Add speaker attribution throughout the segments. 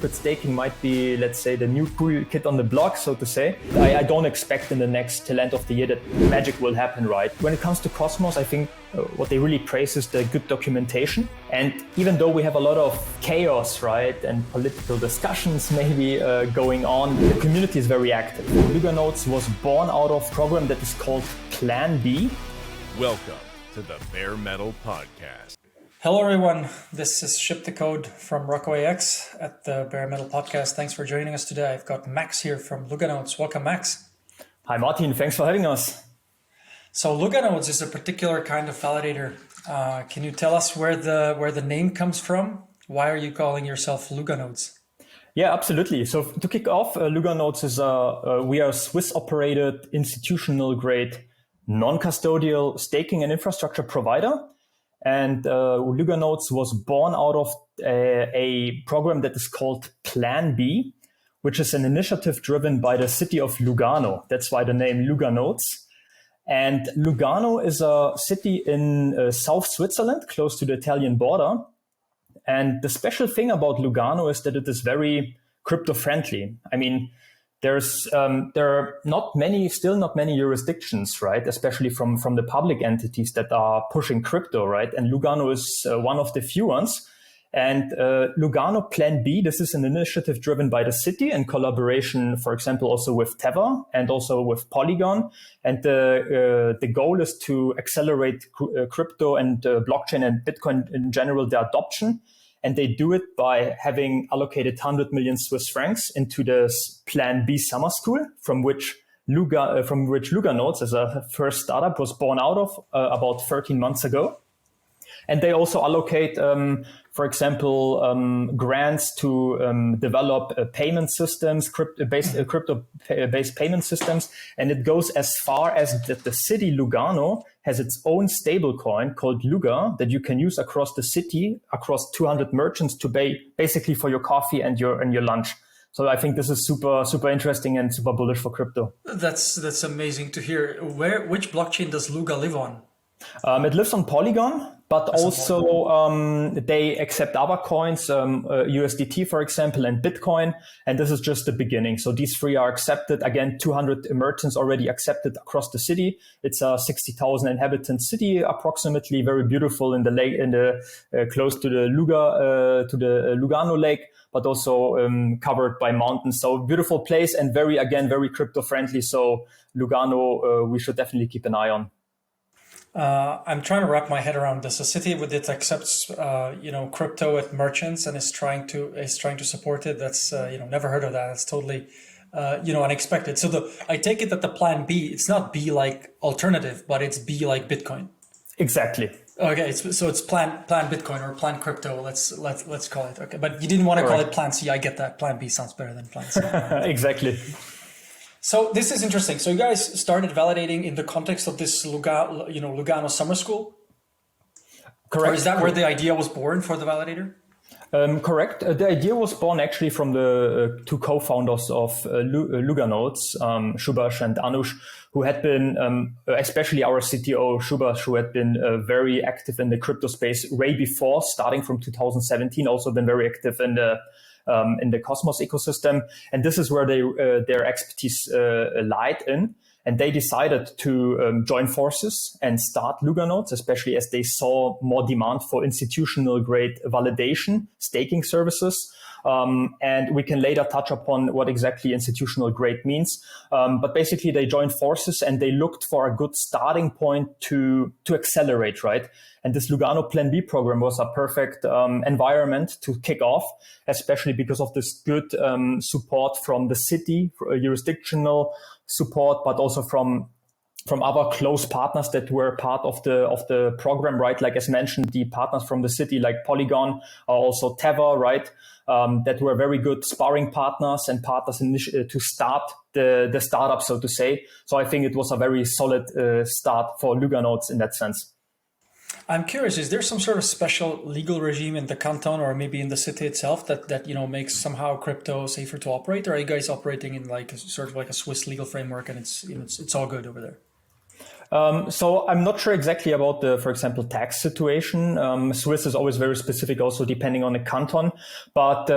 Speaker 1: liquid staking might be, let's say, the new cool kid on the block, so to say. I don't expect in the next till end of the year that magic will happen, right? When it comes to Cosmos, I think what they really praise is the good documentation. And even though we have a lot of chaos, right, and political discussions maybe going on, the community is very active. Luganodes was born out of a program that is called Plan B.
Speaker 2: Welcome to the Bare Metal Podcast.
Speaker 3: Hello, everyone. This is Ship the Code from Rockaway X at the Bare Metal Podcast. Thanks for joining us today. I've got Max here from Luganodes. Welcome, Max.
Speaker 1: Hi, Martin. Thanks for having us.
Speaker 3: So Luganodes is a particular kind of validator. Can you tell us where the name comes from? Why are you calling yourself Luganodes?
Speaker 1: Yeah, absolutely. So to kick off, Luganodes is we are a Swiss-operated, institutional-grade, non-custodial staking and infrastructure provider. And Luganodes was born out of a program that is called Plan B, which is an initiative driven by the city of Lugano. That's why the name Luganodes. And Lugano is a city in South Switzerland, close to the Italian border. And the special thing about Lugano is that it is very crypto-friendly. I mean, there are not many jurisdictions, right? Especially from the public entities that are pushing crypto, right? And Lugano is one of the few ones. And Lugano Plan B, this is an initiative driven by the city in collaboration, for example, also with Tether and also with Polygon. And the goal is to accelerate crypto and blockchain and Bitcoin in general, the adoption. And they do it by having allocated 100 million Swiss francs into this Plan B summer school, from which Luganodes, as a first startup, was born out of about 13 months ago. And they also allocate, for example, grants to develop payment systems, crypto-based payment systems. And it goes as far as that the city Lugano has its own stablecoin called Luga that you can use across the city, across 200 merchants to pay basically for your coffee and your lunch. So I think this is super interesting and super bullish for crypto.
Speaker 3: That's amazing to hear. Which blockchain does Luga live on?
Speaker 1: It lives on Polygon, but also they accept other coins, USDT, for example, and Bitcoin. And this is just the beginning. So these three are accepted. Again, 200 merchants already accepted across the city. It's a 60,000 inhabitant city, approximately, very beautiful in the lake, close to the Lugano lake, but also covered by mountains. So beautiful place and very crypto friendly. So Lugano, we should definitely keep an eye on.
Speaker 3: I'm trying to wrap my head around this. A city that accepts, crypto at merchants and is trying to support it. That's, never heard of that. That's totally, unexpected. So I take it that the Plan B, it's not B like alternative, but it's B like Bitcoin.
Speaker 1: Exactly.
Speaker 3: Okay, it's plan Bitcoin or plan crypto. Let's call it. Okay, but you didn't want to call it Plan C. I get that. Plan B sounds better than Plan C.
Speaker 1: Exactly.
Speaker 3: So this is interesting. So you guys started validating in the context of this Lugano summer school?
Speaker 1: Correct.
Speaker 3: Or is that where the idea was born for the validator?
Speaker 1: Correct. The idea was born actually from the two co-founders of Luganodes, Subhash and Anush, who had been, especially our CTO, Subhash, who had been very active in the crypto space way before, starting from 2017, also been very active in the Cosmos ecosystem. And this is where their expertise lied in. And they decided to join forces and start Luganodes, especially as they saw more demand for institutional grade validation, staking services. And we can later touch upon what exactly institutional grade means. But basically they joined forces and they looked for a good starting point to accelerate, right? And this Lugano Plan B program was a perfect environment to kick off, especially because of this good support from the city, jurisdictional support, but also from other close partners that were part of the program, right? Like as mentioned, the partners from the city, like Polygon, are also Tether, right? That were very good sparring partners and partners to start the startup, so to say. So I think it was a very solid start for Luganodes in that sense.
Speaker 3: I'm curious, is there some sort of special legal regime in the canton or maybe in the city itself that makes somehow crypto safer to operate? Or are you guys operating in like a sort of like a Swiss legal framework and it's all good over there?
Speaker 1: So I'm not sure exactly about the, for example, tax situation. Swiss is always very specific, also depending on the canton. But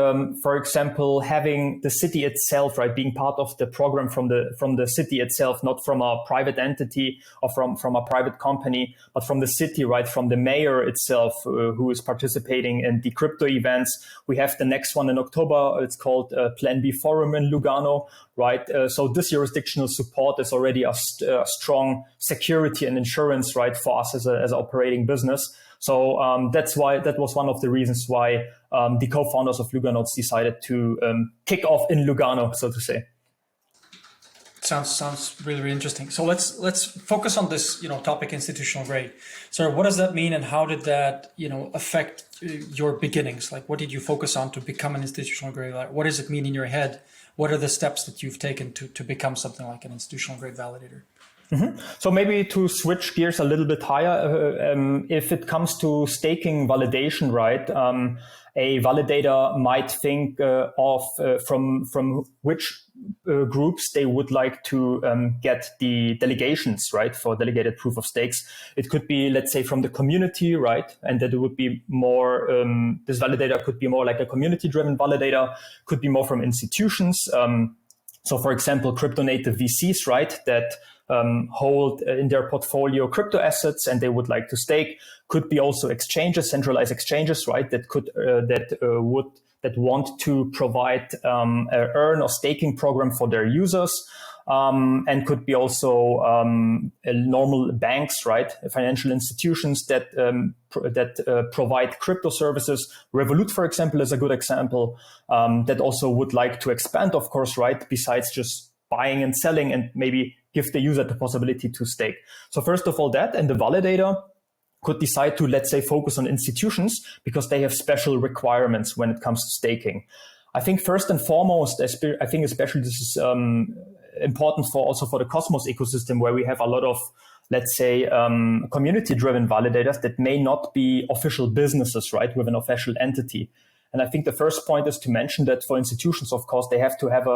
Speaker 1: for example, having the city itself, right, being part of the program from the city itself, not from a private entity or from a private company, but from the city, right, from the mayor itself, who is participating in the crypto events. We have the next one in October. It's called Plan B Forum in Lugano, right? So this jurisdictional support is already a strong security and insurance, right, for us as an operating business. So that was one of the reasons why the co-founders of Luganodes decided to kick off in Lugano, so to say.
Speaker 3: Sounds really, really interesting. So let's focus on this, topic, institutional grade. So what does that mean, and how did that, affect your beginnings? Like, what did you focus on to become an institutional grade? Like, what does it mean in your head? What are the steps that you've taken to become something like an institutional grade validator?
Speaker 1: Mm-hmm. So maybe to switch gears a little bit higher, if it comes to staking validation, right? A validator might think of from which groups they would like to get the delegations, right, for delegated proof of stakes. It could be, let's say, from the community, right, and that it would be more, this validator could be more like a community-driven validator, could be more from institutions. So, for example, crypto-native VCs, right, that hold in their portfolio crypto assets and they would like to stake. Could be also exchanges, centralized exchanges, right, that could that want to provide an earn or staking program for their users. And could be also normal banks, right? Financial institutions that provide crypto services. Revolut, for example, is a good example that also would like to expand, of course, right? Besides just buying and selling, and maybe give the user the possibility to stake. So first of all, that, and the validator could decide to, let's say, focus on institutions because they have special requirements when it comes to staking. I think first and foremost, I think especially this is important for the Cosmos ecosystem, where we have a lot of, let's say, community-driven validators that may not be official businesses, right, with an official entity. And I think the first point is to mention that for institutions, of course, they have to have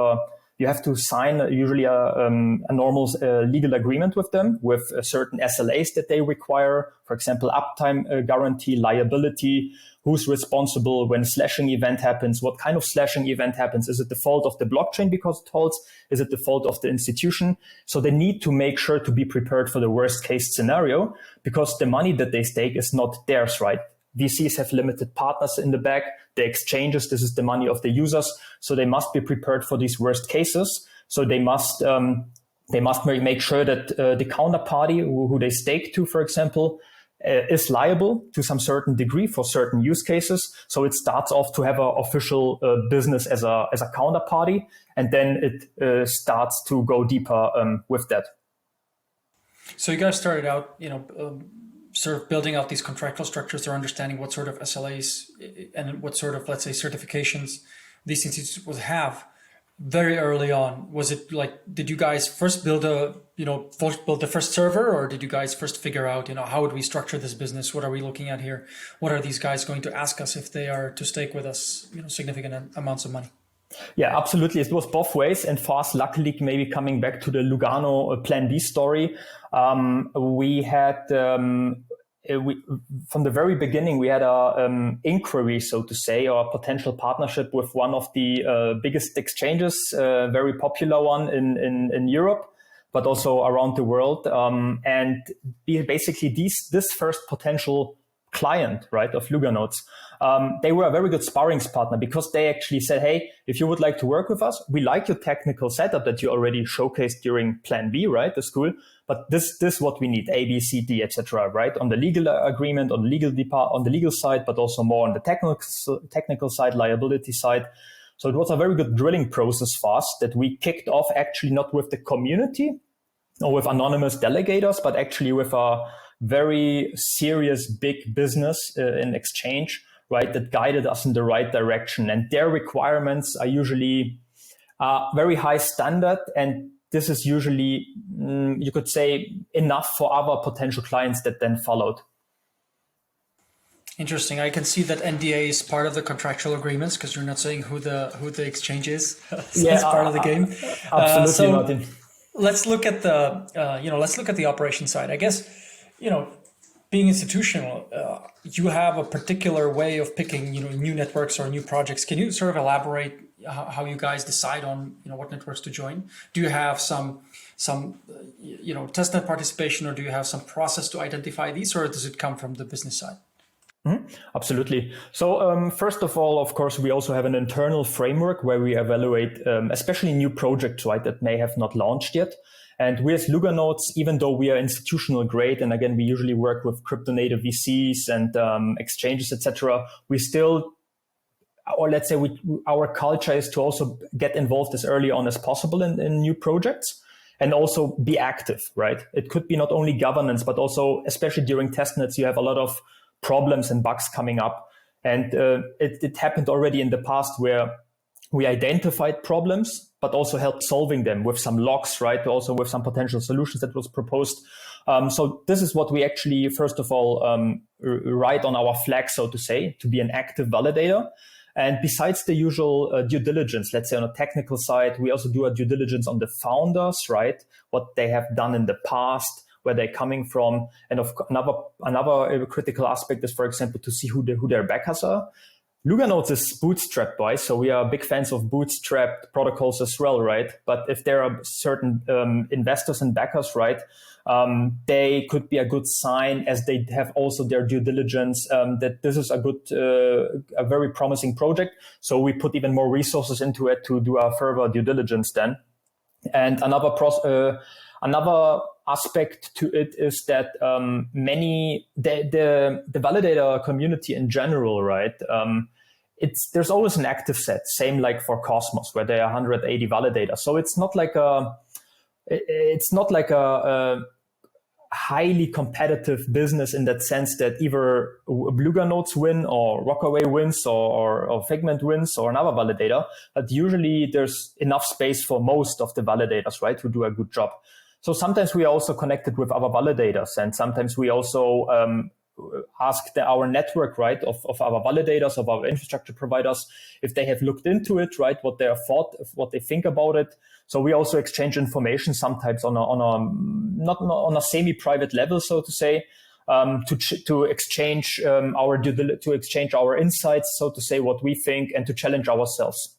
Speaker 1: you have to sign usually a normal legal agreement with them with certain SLAs that they require. For example, uptime guarantee, liability, who's responsible when slashing event happens, what kind of slashing event happens. Is it the fault of the blockchain because it holds? Is it the fault of the institution? So they need to make sure to be prepared for the worst case scenario, because the money that they stake is not theirs, right? VCs have limited partners in the back. The exchanges, this is the money of the users. So they must be prepared for these worst cases. So they must make sure that the counterparty who they stake to, for example, is liable to some certain degree for certain use cases. So it starts off to have an official business as a counterparty, and then it starts to go deeper with that.
Speaker 3: So you guys started out, sort of building out these contractual structures, or understanding what sort of SLAs and what sort of, let's say, certifications these institutes would have very early on. Was it like, did you guys first build the first server, or did you guys first figure out, how would we structure this business? What are we looking at here? What are these guys going to ask us if they are to stake with us, significant amounts of money?
Speaker 1: Yeah, absolutely. It was both ways. And for us, luckily, maybe coming back to the Lugano Plan B story, we had, from the very beginning, we had a inquiry, so to say, or a potential partnership with one of the biggest exchanges, very popular one in Europe, but also around the world. And basically this first potential client, right, of Luganodes, they were a very good sparring partner, because they actually said, hey, if you would like to work with us, we like your technical setup that you already showcased during Plan B, right, the school, but this is what we need, A, B, C, D, etc., right, on the legal agreement, on the legal side, but also more on the technical side, liability side. So it was a very good drilling process for us that we kicked off, actually not with the community or with anonymous delegators, but actually with a very serious big business in exchange, right, that guided us in the right direction. And their requirements are usually very high standard, and this is usually, you could say, enough for other potential clients that then followed.
Speaker 3: Interesting. I can see that NDA is part of the contractual agreements, because you're not saying who the exchange is. So yeah, it's part of the game.
Speaker 1: Absolutely, Martin.
Speaker 3: let's look at the operation side. I guess, being institutional, you have a particular way of picking, new networks or new projects. Can you sort of elaborate how you guys decide on, what networks to join? Do you have some testnet participation, or do you have some process to identify these, or does it come from the business side?
Speaker 1: Absolutely. So first of all, of course, we also have an internal framework where we evaluate, especially new projects, right, that may have not launched yet. And we as Luganodes, even though we are institutional grade, and again, we usually work with crypto native VCs and exchanges, etc., we still, or let's say our culture is to also get involved as early on as possible in new projects and also be active, right? It could be not only governance, but also, especially during testnets, you have a lot of problems and bugs coming up. And it happened already in the past where we identified problems, but also helped solving them with some logs, right? Also with some potential solutions that was proposed. So this is what we actually, first of all, write on our flag, so to say, to be an active validator. And besides the usual due diligence, let's say on a technical side, we also do a due diligence on the founders, right? What they have done in the past, where they're coming from. And another critical aspect is, for example, to see who their backers are. Luganodes is bootstrapped, right? So we are big fans of bootstrapped protocols as well, right? But if there are certain investors and backers, right, they could be a good sign, as they have also their due diligence, that this is a very promising project. So we put even more resources into it to do a further due diligence then. And another aspect to it is that the validator community in general, right? There's always an active set, same like for Cosmos, where there are 180 validators. So it's not like a highly competitive business in that sense that either Luganodes win or Rockaway wins or Figment wins or another validator. But usually there's enough space for most of the validators, right, who do a good job. So sometimes we are also connected with other validators, and sometimes we also ask our network, right, of our validators, of our infrastructure providers, if they have looked into it, right, what they think about it. So we also exchange information sometimes not on a semi-private level, so to say, to exchange our insights, so to say, what we think, and to challenge ourselves.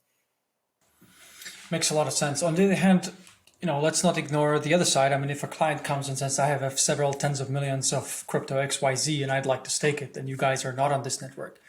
Speaker 3: Makes a lot of sense. On the other hand, let's not ignore the other side. I mean, if a client comes and says, I have several tens of millions of crypto XYZ and I'd like to stake it, and you guys are not on this network.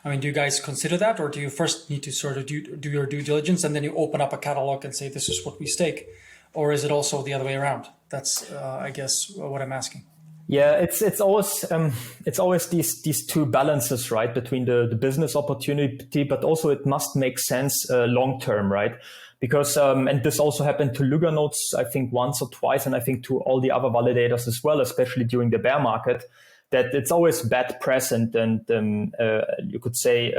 Speaker 3: I mean, do you guys consider that, or do you first need to sort of do your due diligence and then you open up a catalog and say, this is what we stake? Or is it also the other way around? That's, I guess, what I'm asking.
Speaker 1: Yeah, it's always these two balances, right, between the business opportunity, but also it must make sense long term, right? Because and this also happened to Luganodes, I think once or twice, and I think to all the other validators as well, especially during the bear market, that it's always bad press and you could say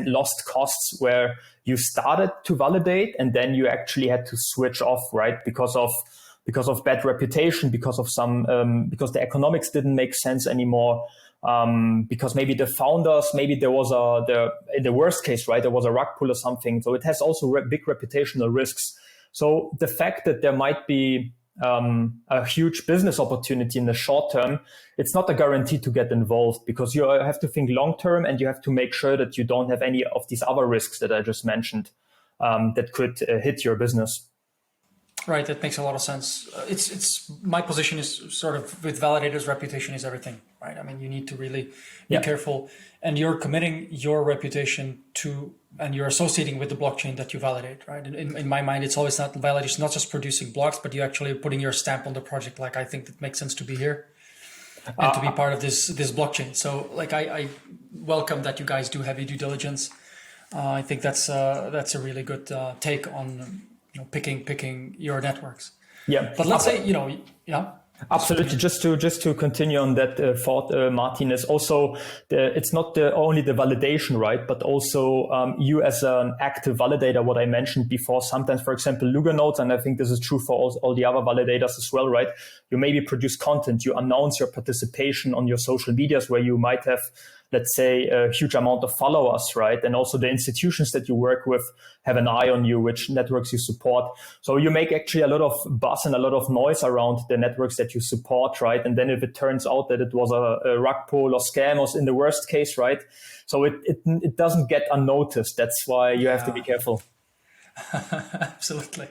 Speaker 1: lost costs where you started to validate and then you actually had to switch off, right, because of bad reputation, because the economics didn't make sense anymore, because maybe the founders, maybe there was in the worst case, right, there was a rug pull or something. So it has also big reputational risks. So the fact that there might be a huge business opportunity in the short term, it's not a guarantee to get involved, because you have to think long term and you have to make sure that you don't have any of these other risks that I just mentioned that could hit your business.
Speaker 3: Right, that makes a lot of sense. It's my position is sort of with validators, reputation is everything, right? I mean, you need to really be careful, and you're committing your reputation to, and you're associating with the blockchain that you validate, right? In my mind, it's always not validation, not just producing blocks, but you actually putting your stamp on the project. Like, I think it makes sense to be here and to be part of this blockchain. So, like, I welcome that you guys do heavy due diligence. I think that's a really good take on picking your networks.
Speaker 1: Yeah,
Speaker 3: but let's say
Speaker 1: absolutely. Just to continue on that thought, Martin, is also it's not only the validation, right? But also you as an active validator. What I mentioned before. Sometimes, for example, Luganodes, and I think this is true for all the other validators as well, right? You maybe produce content. You announce your participation on your social medias, where you might have let's say, a huge amount of followers, right? And also the institutions that you work with have an eye on you, which networks you support. So you make actually a lot of buzz and a lot of noise around the networks that you support, right? And then if it turns out that it was a rug pull or scam, or in the worst case, right? So it doesn't get unnoticed. That's why you have to be careful.
Speaker 3: Absolutely.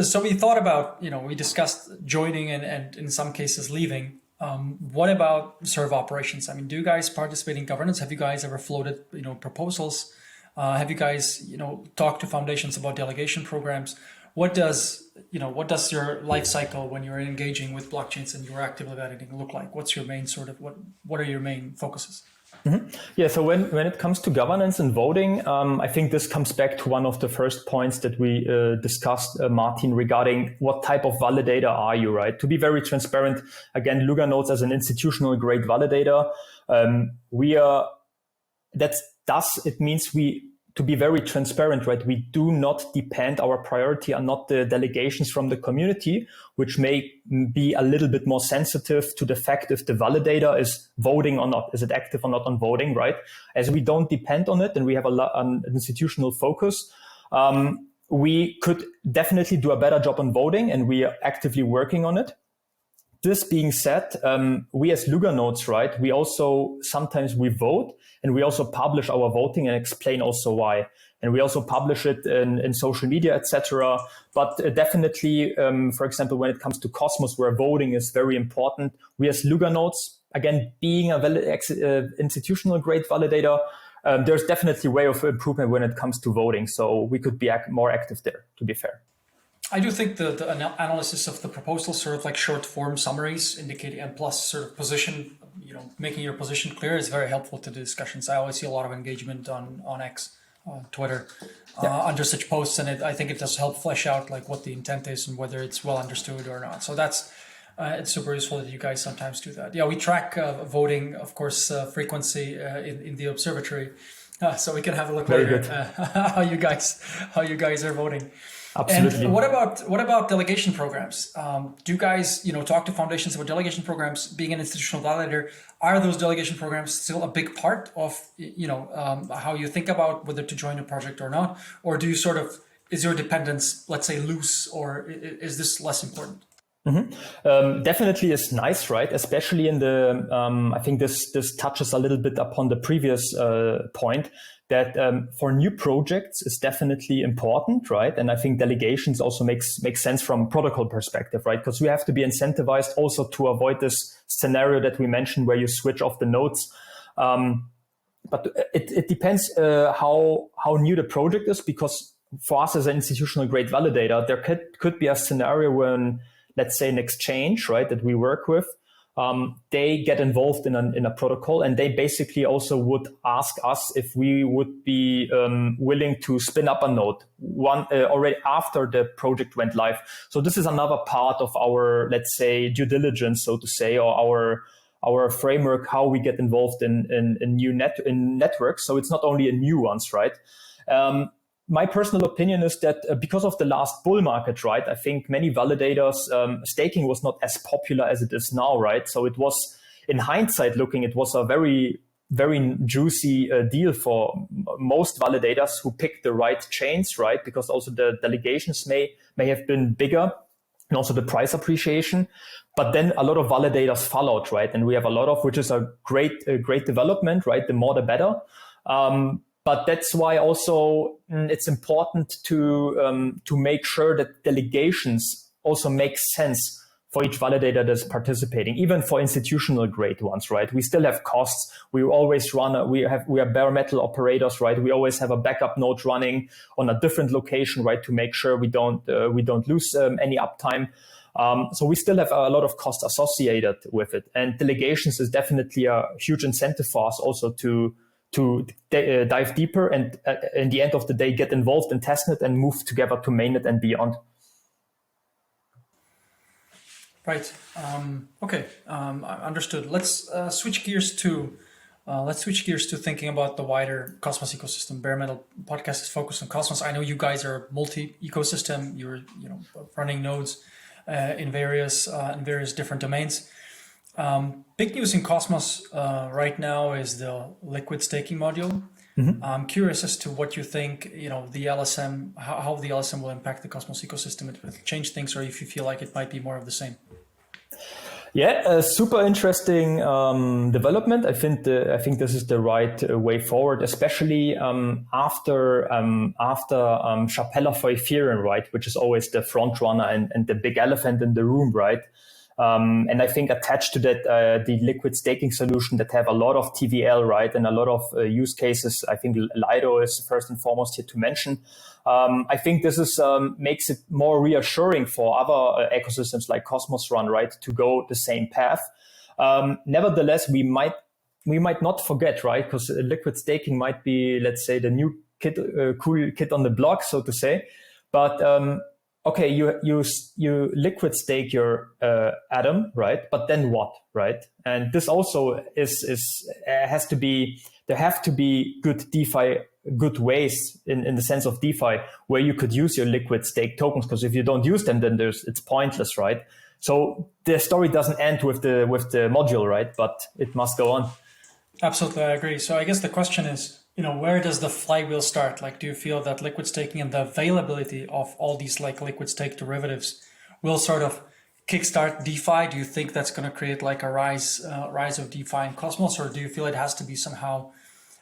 Speaker 3: So we thought about, we discussed joining and in some cases leaving. What about serve operations? I mean, do you guys participate in governance? Have you guys ever floated, proposals? Have you guys, talked to foundations about delegation programs? What does your life cycle when you're engaging with blockchains and you're actively validating look like? What's your main what are your main focuses?
Speaker 1: Mm-hmm. Yeah, so when it comes to governance and voting, I think this comes back to one of the first points that we discussed, Martin, regarding what type of validator are you, right? To be very transparent, again, Luganodes as an institutional grade validator, it means to be very transparent, right? We do not depend, our priority are not the delegations from the community, which may be a little bit more sensitive to the fact if the validator is voting or not, is it active or not on voting, right? As we don't depend on it and we have an institutional focus, we could definitely do a better job on voting and we are actively working on it. This being said, we as Luganodes, right, we also sometimes we vote and we also publish our voting and explain also why. And we also publish it in social media, etc. But definitely, for example, when it comes to Cosmos, where voting is very important, we as Luganodes, again, being a institutional grade validator, there's definitely a way of improvement when it comes to voting. So we could be more active there, to be fair.
Speaker 3: I do think the analysis of the proposal, sort of like short form summaries indicating, and plus sort of position, making your position clear is very helpful to the discussions. I always see a lot of engagement on X, Twitter, under such posts, and I think it does help flesh out like what the intent is and whether it's well understood or not. So that's it's super useful that you guys sometimes do that. Yeah, we track voting, of course, frequency in the Observatory, so we can have a look later how you guys are voting.
Speaker 1: Absolutely.
Speaker 3: And what about delegation programs? Do you guys, talk to foundations about delegation programs? Being an institutional validator, are those delegation programs still a big part of, how you think about whether to join a project or not? Or do you is your dependence, let's say, loose, or is this less important?
Speaker 1: Mm-hmm. Definitely is nice, right? Especially in the, I think this touches a little bit upon the previous point, that for new projects is definitely important, right? And I think delegations also makes sense from protocol perspective, right? Because we have to be incentivized also to avoid this scenario that we mentioned where you switch off the nodes. But it depends how new the project is, because for us as an institutional grade validator, there could be a scenario when, let's say, an exchange, right, that we work with, they get involved in a protocol, and they basically also would ask us if we would be willing to spin up a node already after the project went live. So this is another part of our, let's say, due diligence, so to say, or our framework, how we get involved in new networks. So it's not only in new ones, right? My personal opinion is that because of the last bull market, right, I think many validators, staking was not as popular as it is now, right? So it was, in hindsight looking, it was a very, very juicy deal for most validators who picked the right chains, right? Because also the delegations may have been bigger, and also the price appreciation. But then a lot of validators followed, right? And we have a lot of, which is a great development, right? The more, the better. But that's why also it's important to make sure that delegations also make sense for each validator that's participating, even for institutional grade ones, right? We still have costs. We always we are bare metal operators, right? We always have a backup node running on a different location, right, to make sure we don't lose any uptime. So we still have a lot of costs associated with it, and delegations is definitely a huge incentive for us also to dive deeper and in the end of the day get involved in testnet and move together to mainnet and beyond.
Speaker 3: Right. Okay. Understood. Let's switch gears to thinking about the wider Cosmos ecosystem. Bare Metal podcast is focused on Cosmos. I know you guys are multi-ecosystem. You're running nodes in various different domains. Big news in Cosmos right now is the liquid staking module. I'm curious as to what you think, the LSM, how the LSM will impact the Cosmos ecosystem. It will change things, or if you feel like it might be more of the same.
Speaker 1: Yeah, a super interesting development. I think this is the right way forward, especially after Chapella for Ethereum, right, which is always the front runner and the big elephant in the room, right. And I think attached to that, the liquid staking solution that have a lot of TVL, right, and a lot of use cases. I think Lido is first and foremost here to mention. I think this is makes it more reassuring for other ecosystems like Cosmos Run, right, to go the same path. Nevertheless, we might not forget, right, because liquid staking might be, let's say, the new cool kid on the block, so to say, but okay, you liquid stake your atom, right? But then what, right? And this also has to be, there have to be good DeFi, good ways in the sense of DeFi where you could use your liquid stake tokens, because if you don't use them, then it's pointless, right? So the story doesn't end with the module, right? But it must go on.
Speaker 3: Absolutely, I agree. So I guess the question is, where does the flywheel start? Like, do you feel that liquid staking and the availability of all these like liquid stake derivatives will sort of kickstart DeFi? Do you think that's going to create like a rise of DeFi in Cosmos, or do you feel it has to be somehow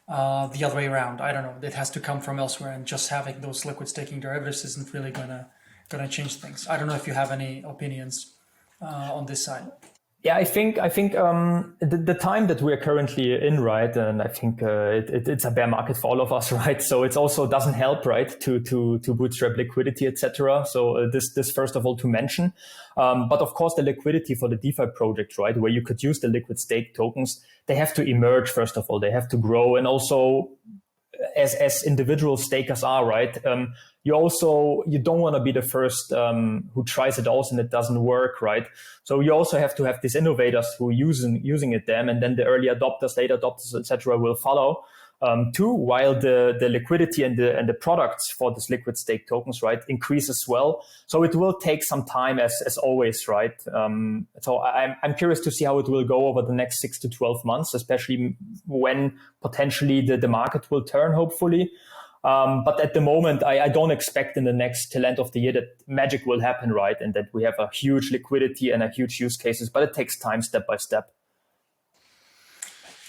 Speaker 3: the other way around? I don't know. It has to come from elsewhere, and just having those liquid staking derivatives isn't really gonna change things. I don't know if you have any opinions on this side.
Speaker 1: Yeah, I think the time that we're currently in, right, and I think it's a bear market for all of us, right? So it also doesn't help, right, to bootstrap liquidity, etc. So this first of all to mention, but of course the liquidity for the DeFi project, right, where you could use the liquid stake tokens, they have to emerge first of all, they have to grow, and also as individual stakers are, right? You don't want to be the first who tries it also and it doesn't work, right? So you also have to have these innovators who using it then, and then the early adopters, late adopters, etc. will follow too, while the liquidity and the products for this liquid stake tokens, right, increase as well. So it will take some time as always, right? So I'm curious to see how it will go over the next 6 to 12 months, especially when potentially the market will turn, hopefully. But at the moment, I don't expect in the next till end of the year that magic will happen, right? And that we have a huge liquidity and a huge use cases, but it takes time step by step.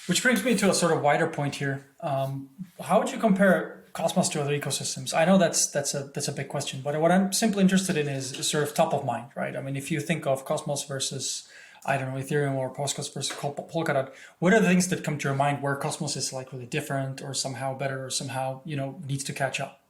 Speaker 3: Which brings me to a sort of wider point here. How would you compare Cosmos to other ecosystems? I know that's a big question, but what I'm simply interested in is sort of top of mind, right? I mean, if you think of Cosmos versus, I don't know, Ethereum, or Cosmos versus Polkadot, what are the things that come to your mind where Cosmos is like really different or somehow better or somehow, needs to catch up?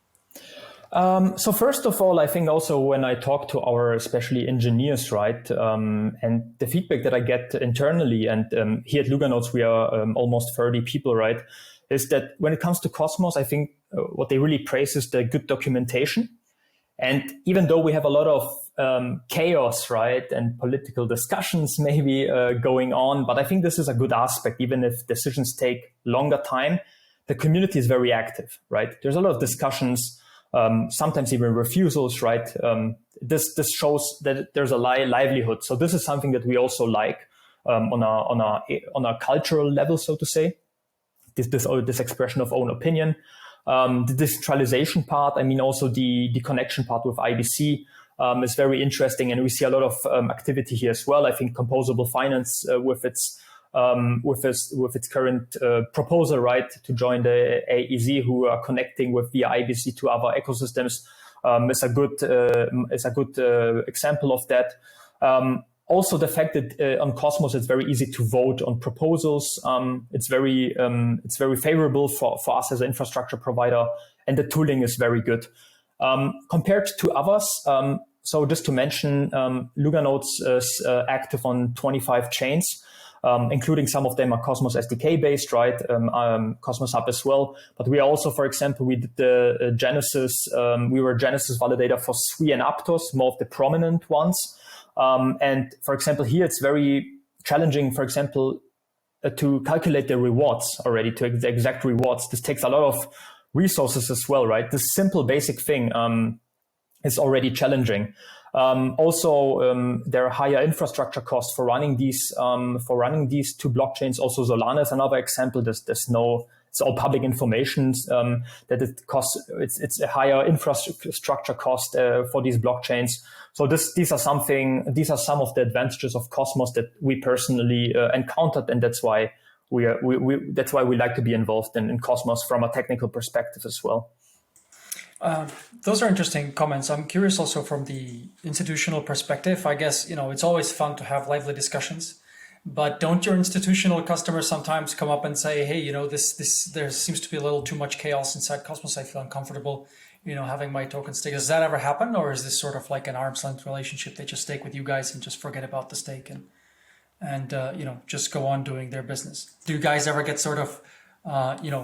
Speaker 1: So first of all, I think also when I talk to our especially engineers, right, and the feedback that I get internally, and here at Luganodes we are almost 30 people, right, is that when it comes to Cosmos, I think what they really praise is the good documentation. And even though we have a lot of chaos, right, and political discussions maybe going on, but I think this is a good aspect. Even if decisions take longer time, the community is very active, right? There's a lot of discussions. Sometimes even refusals, right? This shows that there's a livelihood. So this is something that we also like on a cultural level, so to say. This expression of own opinion, the decentralization part. I mean, also the connection part with IBC is very interesting, and we see a lot of activity here as well. I think Composable Finance with its current proposal, right, to join the AEZ, who are connecting with via IBC to other ecosystems, is a good example of that. Also, the fact that on Cosmos it's very easy to vote on proposals. It's very favorable for us as an infrastructure provider, and the tooling is very good compared to others. So just to mention, Luganodes is active on 25 chains. Including some of them are Cosmos SDK based, right? Cosmos Hub as well. But we are also, for example, we did the Genesis, we were Genesis validator for Sui and Aptos, more of the prominent ones. And for example, here it's very challenging, for example, to calculate the rewards already, to the exact rewards. This takes a lot of resources as well, right? This simple basic thing. is already challenging. Also, there are higher infrastructure costs for running these two blockchains. Also, Solana is another example. It's all public information that it costs. It's a higher infrastructure cost for these blockchains. So these are some of the advantages of Cosmos that we personally encountered, and that's why we like to be involved in Cosmos from a technical perspective as well.
Speaker 3: Those are interesting comments. I'm curious also from the institutional perspective. I guess, it's always fun to have lively discussions, but don't your institutional customers sometimes come up and say, hey, this there seems to be a little too much chaos inside Cosmos. I feel uncomfortable, having my token stake. Does that ever happen? Or is this sort of like an arm's length relationship? They just stake with you guys and just forget about the stake and just go on doing their business. Do you guys ever get sort of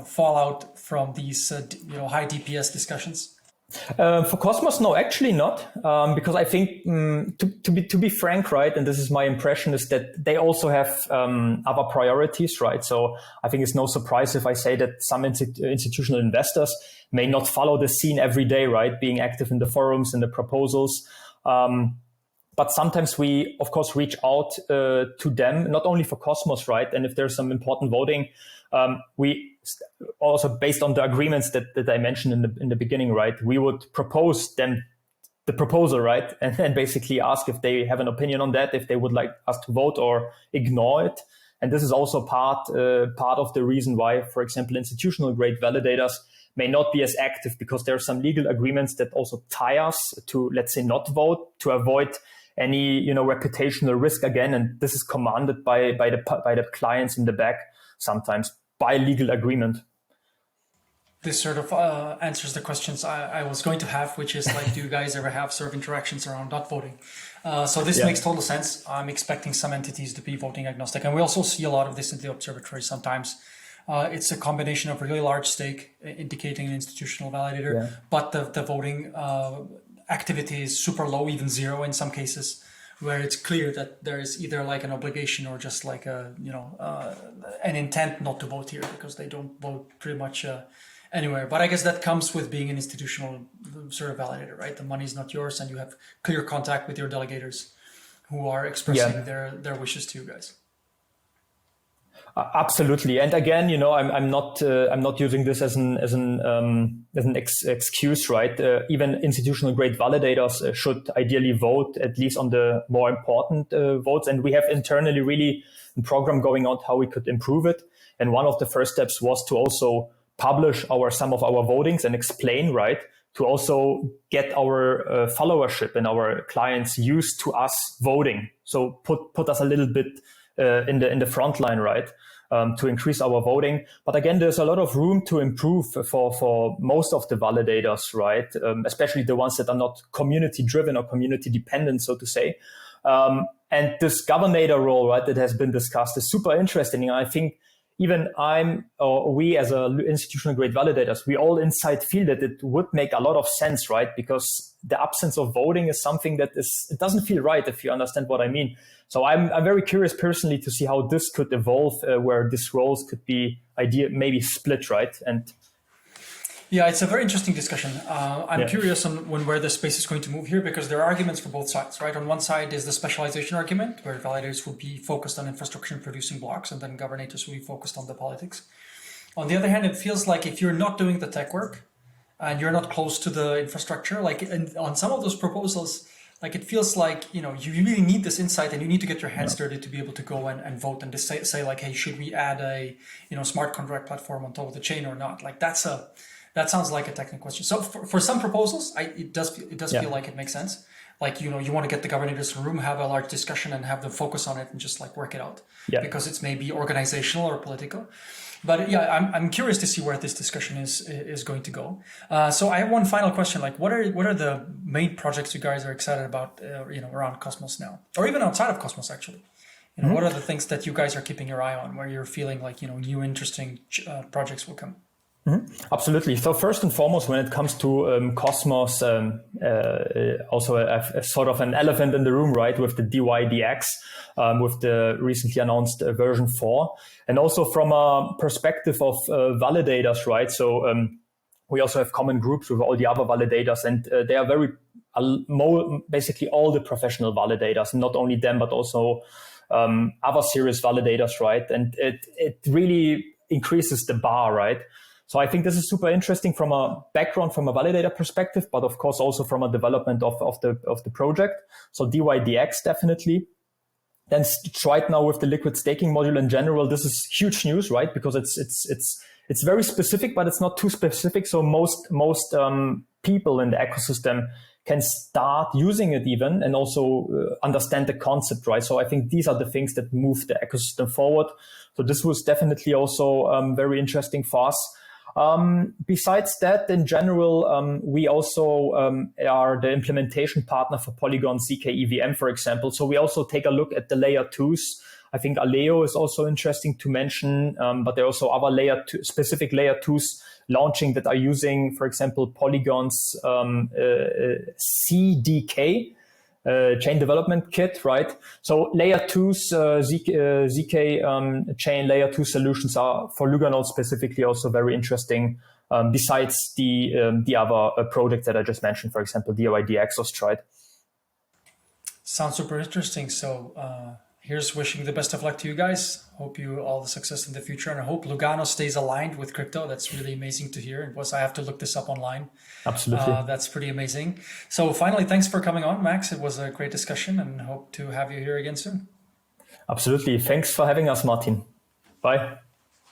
Speaker 3: fallout from these, high DPS discussions?
Speaker 1: For Cosmos, no, actually not, because I think to be frank, right, and this is my impression, is that they also have other priorities, right? So I think it's no surprise if I say that some institutional investors may not follow the scene every day, right, being active in the forums and the proposals. But sometimes we, of course, reach out to them, not only for Cosmos, right? And if there's some important voting, we also, based on the agreements that I mentioned in the beginning, right, we would propose them the proposal, right, and then basically ask if they have an opinion on that, if they would like us to vote or ignore it. And this is also part of the reason why, for example, institutional grade validators may not be as active, because there are some legal agreements that also tie us to, let's say, not vote, to avoid any reputational risk again. And this is commanded by the clients in the back, sometimes by legal agreement.
Speaker 3: This sort of answers the questions I was going to have, which is like, do you guys ever have sort of interactions around not voting? So this makes total sense. I'm expecting some entities to be voting agnostic. And we also see a lot of this in the Observatory sometimes. It's a combination of really large stake indicating an institutional validator, but the voting activity is super low, even zero in some cases, where it's clear that there is either like an obligation or just like an intent not to vote here, because they don't vote pretty much anywhere. But I guess that comes with being an institutional sort of validator, right? The money is not yours, and you have clear contact with your delegators who are expressing their wishes to you guys.
Speaker 1: Absolutely, and again, I'm not using this as an excuse, right? Even institutional grade validators should ideally vote at least on the more important votes, and we have internally really a program going on how we could improve it. And one of the first steps was to also publish some of our votings and explain, right, to also get our followership and our clients used to us voting. So put us a little bit in the front line, right, to increase our voting. But again, there's a lot of room to improve for most of the validators, right, especially the ones that are not community driven or community dependent, so to say. And this governor role, right, that has been discussed is super interesting. And I think even we as institutional grade validators, we all inside feel that it would make a lot of sense, right? Because the absence of voting is something it doesn't feel right, if you understand what I mean. So I'm very curious personally to see how this could evolve, where these roles could be maybe split, right? And
Speaker 3: yeah, it's a very interesting discussion. I'm curious on where the space is going to move here, because there are arguments for both sides, right? On one side is the specialization argument, where validators will be focused on infrastructure and producing blocks, and then governators will be focused on the politics. On the other hand, it feels like if you're not doing the tech work and you're not close to the infrastructure, on some of those proposals, it feels like, you really need this insight, and you need to get your hands dirty to be able to go and vote and just say like, hey, should we add a, smart contract platform on top of the chain or not? That sounds like a technical question. So for some proposals, it does feel like it makes sense. Like, you want to get the governators in the room, have a large discussion and have them focus on it and just work it out, because it's maybe organizational or political. But yeah, I'm curious to see where this discussion is going to go. So I have one final question. What are the main projects you guys are excited about, around Cosmos now, or even outside of Cosmos, actually? What are the things that you guys are keeping your eye on, where you're feeling like, new interesting projects will come?
Speaker 1: Mm-hmm. Absolutely. So first and foremost, when it comes to Cosmos, also a sort of an elephant in the room, right, with the DYDX, with the recently announced version 4, and also from a perspective of validators, right? So we also have common groups with all the other validators, and they are very basically all the professional validators, not only them, but also other serious validators, right? And it really increases the bar, right? So I think this is super interesting from a background, from a validator perspective, but of course also from a development of the project. So DYDX definitely. Then right now with the liquid staking module in general, this is huge news, right? Because it's very specific, but it's not too specific. So most people in the ecosystem can start using it even, and also understand the concept, right? So I think these are the things that move the ecosystem forward. So this was definitely also very interesting for us. Besides that, in general, we also are the implementation partner for Polygon ZK EVM, for example. So we also take a look at the layer 2s. I think Aleo is also interesting to mention, but there are also other specific layer 2s launching that are using, for example, Polygon's CDK, chain development kit, right? So layer 2s, ZK chain layer 2 solutions are for Luganodes specifically also very interesting, besides the other projects that I just mentioned, for example, DYDX or Stride.
Speaker 3: Sounds super interesting. So here's wishing the best of luck to you guys. Hope you all the success in the future, and I hope Lugano stays aligned with crypto. That's really amazing to hear. I have to look this up online.
Speaker 1: Absolutely.
Speaker 3: That's pretty amazing. So finally, thanks for coming on, Max. It was a great discussion, and hope to have you here again soon.
Speaker 1: Absolutely. Thanks for having us, Martin. Bye.